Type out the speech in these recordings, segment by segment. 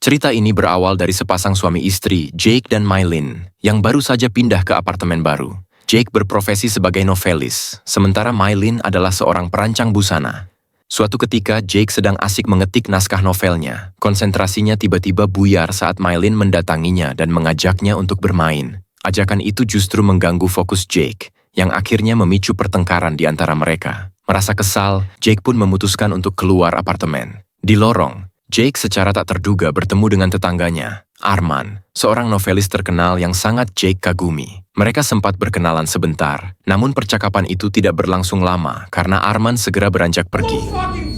Cerita ini berawal dari sepasang suami istri, Jake dan Mylene, yang baru saja pindah ke apartemen baru. Jake berprofesi sebagai novelis, sementara Mylene adalah seorang perancang busana. Suatu ketika, Jake sedang asik mengetik naskah novelnya. Konsentrasinya tiba-tiba buyar saat Mylene mendatanginya dan mengajaknya untuk bermain. Ajakan itu justru mengganggu fokus Jake, yang akhirnya memicu pertengkaran di antara mereka. Merasa kesal, Jake pun memutuskan untuk keluar apartemen. Di lorong, Jake secara tak terduga bertemu dengan tetangganya, Arman, seorang novelis terkenal yang sangat Jake kagumi. Mereka sempat berkenalan sebentar, namun percakapan itu tidak berlangsung lama karena Arman segera beranjak pergi. Ang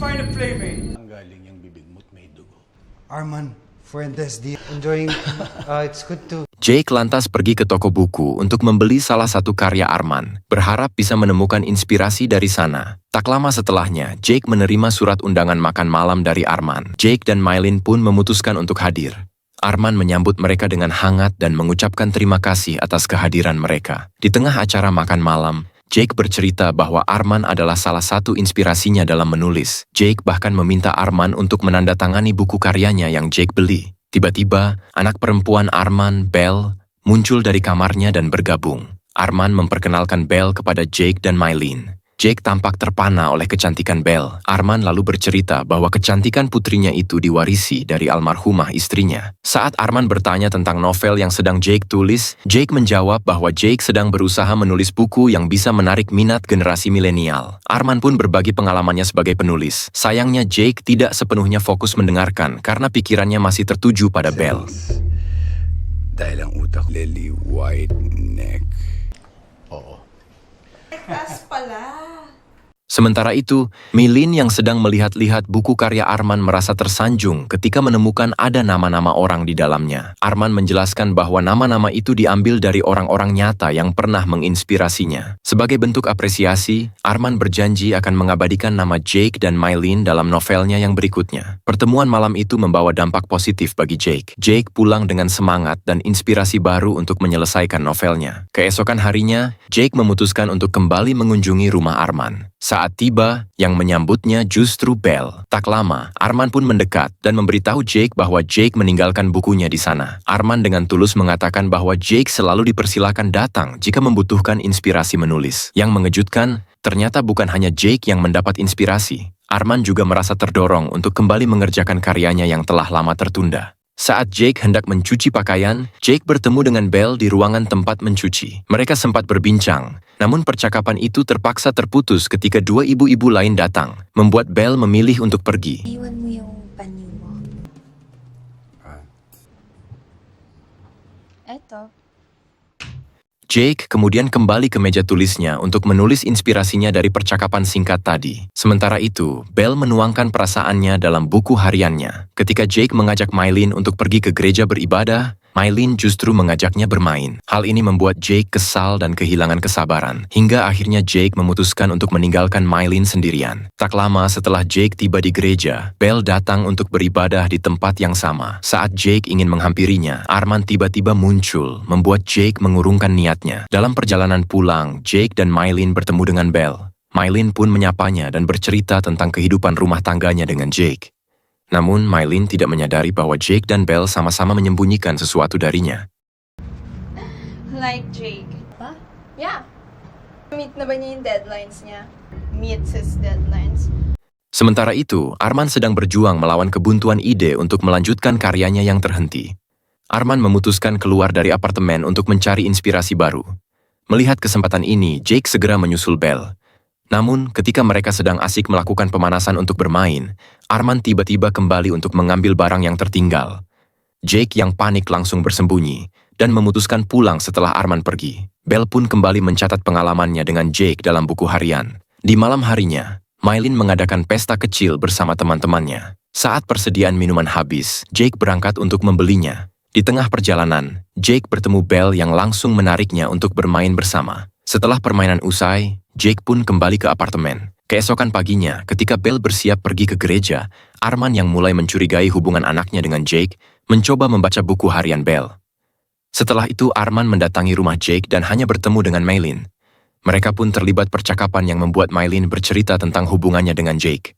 galing yung bibig mo't may dugo. Arman, Fuentes di enjoying. It's good to. Jake lantas pergi ke toko buku untuk membeli salah satu karya Arman, berharap bisa menemukan inspirasi dari sana. Tak lama setelahnya, Jake menerima surat undangan makan malam dari Arman. Jake dan Mylene pun memutuskan untuk hadir. Arman menyambut mereka dengan hangat dan mengucapkan terima kasih atas kehadiran mereka. Di tengah acara makan malam, Jake bercerita bahwa Arman adalah salah satu inspirasinya dalam menulis. Jake bahkan meminta Arman untuk menandatangani buku karyanya yang Jake beli. Tiba-tiba, anak perempuan Arman, Belle, muncul dari kamarnya dan bergabung. Arman memperkenalkan Belle kepada Jake dan Mylene. Jake tampak terpana oleh kecantikan Belle. Arman lalu bercerita bahwa kecantikan putrinya itu diwarisi dari almarhumah istrinya. Saat Arman bertanya tentang novel yang sedang Jake tulis, Jake menjawab bahwa Jake sedang berusaha menulis buku yang bisa menarik minat generasi milenial. Arman pun berbagi pengalamannya sebagai penulis. Sayangnya Jake tidak sepenuhnya fokus mendengarkan karena pikirannya masih tertuju pada Belle. Dahil ang utak lily white neck. Oo. Kas pala. Sementara itu, Mylene yang sedang melihat-lihat buku karya Arman merasa tersanjung ketika menemukan ada nama-nama orang di dalamnya. Arman menjelaskan bahwa nama-nama itu diambil dari orang-orang nyata yang pernah menginspirasinya. Sebagai bentuk apresiasi, Arman berjanji akan mengabadikan nama Jake dan Mylene dalam novelnya yang berikutnya. Pertemuan malam itu membawa dampak positif bagi Jake. Jake pulang dengan semangat dan inspirasi baru untuk menyelesaikan novelnya. Keesokan harinya, Jake memutuskan untuk kembali mengunjungi rumah Arman. Saat tiba, yang menyambutnya justru Belle. Tak lama, Arman pun mendekat dan memberitahu Jake bahwa Jake meninggalkan bukunya di sana. Arman dengan tulus mengatakan bahwa Jake selalu dipersilakan datang jika membutuhkan inspirasi menulis. Yang mengejutkan, ternyata bukan hanya Jake yang mendapat inspirasi. Arman juga merasa terdorong untuk kembali mengerjakan karyanya yang telah lama tertunda. Saat Jake hendak mencuci pakaian, Jake bertemu dengan Belle di ruangan tempat mencuci. Mereka sempat berbincang, namun percakapan itu terpaksa terputus ketika dua ibu-ibu lain datang, membuat Belle memilih untuk pergi. Iwan mo yung panyo mo. Eto. Jake kemudian kembali ke meja tulisnya untuk menulis inspirasinya dari percakapan singkat tadi. Sementara itu, Belle menuangkan perasaannya dalam buku hariannya. Ketika Jake mengajak Mylene untuk pergi ke gereja beribadah, Mylene justru mengajaknya bermain. Hal ini membuat Jake kesal dan kehilangan kesabaran, hingga akhirnya Jake memutuskan untuk meninggalkan Mylene sendirian. Tak lama setelah Jake tiba di gereja, Belle datang untuk beribadah di tempat yang sama. Saat Jake ingin menghampirinya, Arman tiba-tiba muncul, membuat Jake mengurungkan niatnya. Dalam perjalanan pulang, Jake dan Mylene bertemu dengan Belle. Mylene pun menyapanya dan bercerita tentang kehidupan rumah tangganya dengan Jake. Namun, Mylene tidak menyadari bahwa Jake dan Belle sama-sama menyembunyikan sesuatu darinya. Like Jake. Ba? Yeah. Meet na ba niya yung deadlines niya? Meets his deadlines. Sementara itu, Arman sedang berjuang melawan kebuntuan ide untuk melanjutkan karyanya yang terhenti. Arman memutuskan keluar dari apartemen untuk mencari inspirasi baru. Melihat kesempatan ini, Jake segera menyusul Belle. Namun, ketika mereka sedang asik melakukan pemanasan untuk bermain, Arman tiba-tiba kembali untuk mengambil barang yang tertinggal. Jake yang panik langsung bersembunyi dan memutuskan pulang setelah Arman pergi. Belle pun kembali mencatat pengalamannya dengan Jake dalam buku harian. Di malam harinya, Mylene mengadakan pesta kecil bersama teman-temannya. Saat persediaan minuman habis, Jake berangkat untuk membelinya. Di tengah perjalanan, Jake bertemu Belle yang langsung menariknya untuk bermain bersama. Setelah permainan usai, Jake pun kembali ke apartemen. Keesokan paginya, ketika Belle bersiap pergi ke gereja, Arman yang mulai mencurigai hubungan anaknya dengan Jake, mencoba membaca buku harian Belle. Setelah itu, Arman mendatangi rumah Jake dan hanya bertemu dengan Mylene. Mereka pun terlibat percakapan yang membuat Mylene bercerita tentang hubungannya dengan Jake.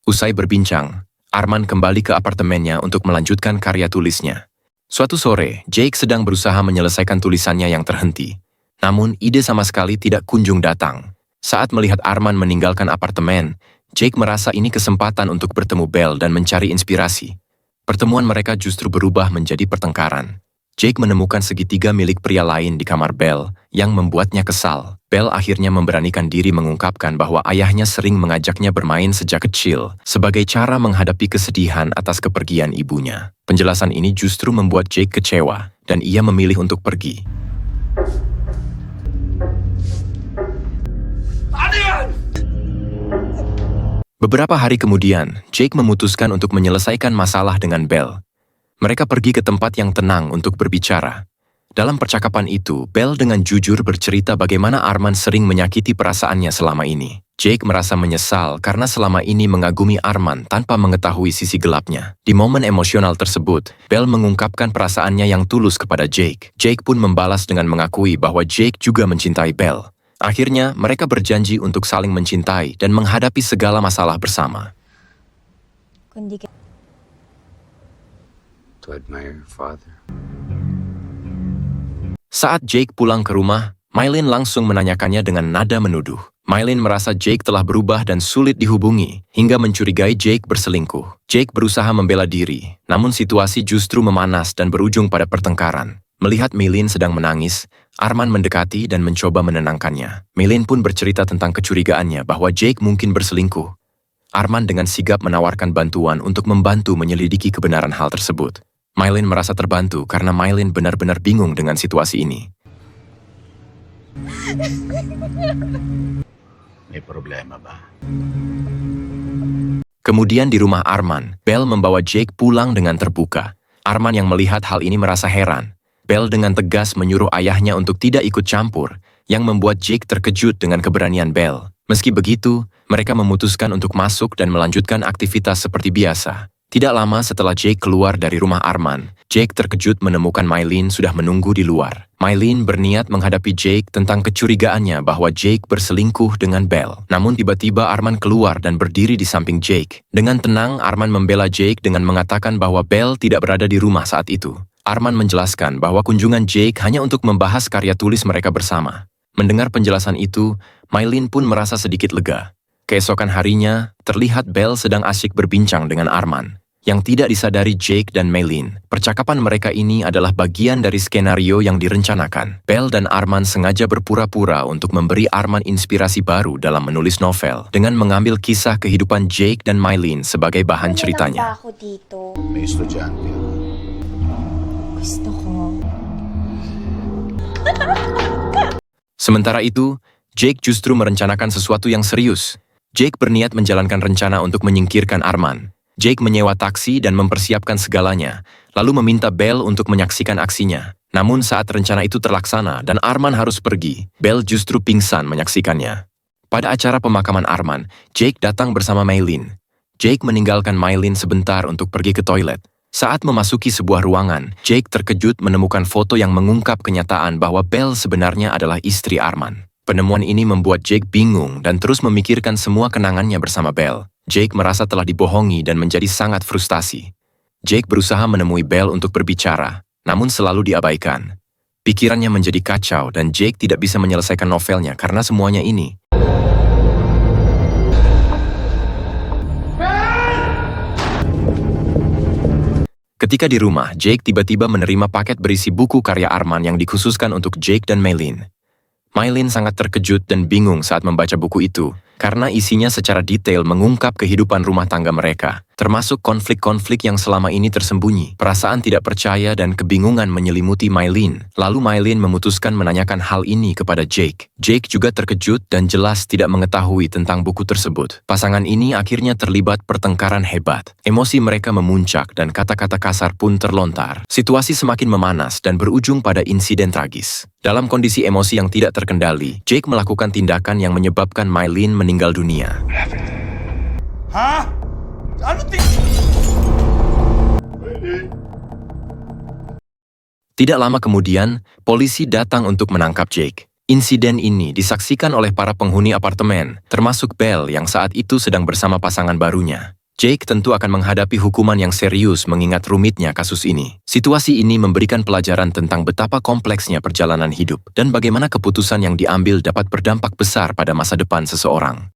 Usai berbincang, Arman kembali ke apartemennya untuk melanjutkan karya tulisnya. Suatu sore, Jake sedang berusaha menyelesaikan tulisannya yang terhenti. Namun, ide sama sekali tidak kunjung datang. Saat melihat Arman meninggalkan apartemen, Jake merasa ini kesempatan untuk bertemu Belle dan mencari inspirasi. Pertemuan mereka justru berubah menjadi pertengkaran. Jake menemukan segitiga milik pria lain di kamar Belle yang membuatnya kesal. Belle akhirnya memberanikan diri mengungkapkan bahwa ayahnya sering mengajaknya bermain sejak kecil sebagai cara menghadapi kesedihan atas kepergian ibunya. Penjelasan ini justru membuat Jake kecewa dan ia memilih untuk pergi. Beberapa hari kemudian, Jake memutuskan untuk menyelesaikan masalah dengan Belle. Mereka pergi ke tempat yang tenang untuk berbicara. Dalam percakapan itu, Belle dengan jujur bercerita bagaimana Arman sering menyakiti perasaannya selama ini. Jake merasa menyesal karena selama ini mengagumi Arman tanpa mengetahui sisi gelapnya. Di momen emosional tersebut, Belle mengungkapkan perasaannya yang tulus kepada Jake. Jake pun membalas dengan mengakui bahwa Jake juga mencintai Belle. Akhirnya, mereka berjanji untuk saling mencintai dan menghadapi segala masalah bersama. To admire your father. Saat Jake pulang ke rumah, Mylene langsung menanyakannya dengan nada menuduh. Mylene merasa Jake telah berubah dan sulit dihubungi, hingga mencurigai Jake berselingkuh. Jake berusaha membela diri, namun situasi justru memanas dan berujung pada pertengkaran. Melihat Mylene sedang menangis, Arman mendekati dan mencoba menenangkannya. Mylene pun bercerita tentang kecurigaannya bahwa Jake mungkin berselingkuh. Arman dengan sigap menawarkan bantuan untuk membantu menyelidiki kebenaran hal tersebut. Mylene merasa terbantu karena Mylene benar-benar bingung dengan situasi ini. May problema ba? Kemudian di rumah Arman, Belle membawa Jake pulang dengan terbuka. Arman yang melihat hal ini merasa heran. Belle dengan tegas menyuruh ayahnya untuk tidak ikut campur, yang membuat Jake terkejut dengan keberanian Belle. Meski begitu, mereka memutuskan untuk masuk dan melanjutkan aktivitas seperti biasa. Tidak lama setelah Jake keluar dari rumah Arman, Jake terkejut menemukan Mylene sudah menunggu di luar. Mylene berniat menghadapi Jake tentang kecurigaannya bahwa Jake berselingkuh dengan Belle. Namun tiba-tiba Arman keluar dan berdiri di samping Jake. Dengan tenang, Arman membela Jake dengan mengatakan bahwa Belle tidak berada di rumah saat itu. Arman menjelaskan bahwa kunjungan Jake hanya untuk membahas karya tulis mereka bersama. Mendengar penjelasan itu, Mylene pun merasa sedikit lega. Keesokan harinya, terlihat Belle sedang asyik berbincang dengan Arman. Yang tidak disadari Jake dan Mylene, percakapan mereka ini adalah bagian dari skenario yang direncanakan. Belle dan Arman sengaja berpura-pura untuk memberi Arman inspirasi baru dalam menulis novel, dengan mengambil kisah kehidupan Jake dan Mylene sebagai bahan ceritanya. Ako dito. May estudyante ako. Gusto ko. Sementara itu, Jake justru merencanakan sesuatu yang serius. Jake berniat menjalankan rencana untuk menyingkirkan Arman. Jake menyewa taksi dan mempersiapkan segalanya, lalu meminta Belle untuk menyaksikan aksinya. Namun saat rencana itu terlaksana dan Arman harus pergi, Belle justru pingsan menyaksikannya. Pada acara pemakaman Arman, Jake datang bersama Mylene. Jake meninggalkan Mylene sebentar untuk pergi ke toilet. Saat memasuki sebuah ruangan, Jake terkejut menemukan foto yang mengungkap kenyataan bahwa Belle sebenarnya adalah istri Arman. Penemuan ini membuat Jake bingung dan terus memikirkan semua kenangannya bersama Belle. Jake merasa telah dibohongi dan menjadi sangat frustasi. Jake berusaha menemui Belle untuk berbicara, namun selalu diabaikan. Pikirannya menjadi kacau dan Jake tidak bisa menyelesaikan novelnya karena semuanya ini. Ketika di rumah, Jake tiba-tiba menerima paket berisi buku karya Arman yang dikhususkan untuk Jake dan Mylene. Mylene sangat terkejut dan bingung saat membaca buku itu, karena isinya secara detail mengungkap kehidupan rumah tangga mereka, termasuk konflik-konflik yang selama ini tersembunyi. Perasaan tidak percaya dan kebingungan menyelimuti Mylene. Lalu Mylene memutuskan menanyakan hal ini kepada Jake. Jake juga terkejut dan jelas tidak mengetahui tentang buku tersebut. Pasangan ini akhirnya terlibat pertengkaran hebat. Emosi mereka memuncak dan kata-kata kasar pun terlontar. Situasi semakin memanas dan berujung pada insiden tragis. Dalam kondisi emosi yang tidak terkendali, Jake melakukan tindakan yang menyebabkan Mylene meninggal dunia. Hah? Ano Tidak lama kemudian, polisi datang untuk menangkap Jake. Insiden ini disaksikan oleh para penghuni apartemen, termasuk Belle yang saat itu sedang bersama pasangan barunya. Jake tentu akan menghadapi hukuman yang serius mengingat rumitnya kasus ini. Situasi ini memberikan pelajaran tentang betapa kompleksnya perjalanan hidup dan bagaimana keputusan yang diambil dapat berdampak besar pada masa depan seseorang.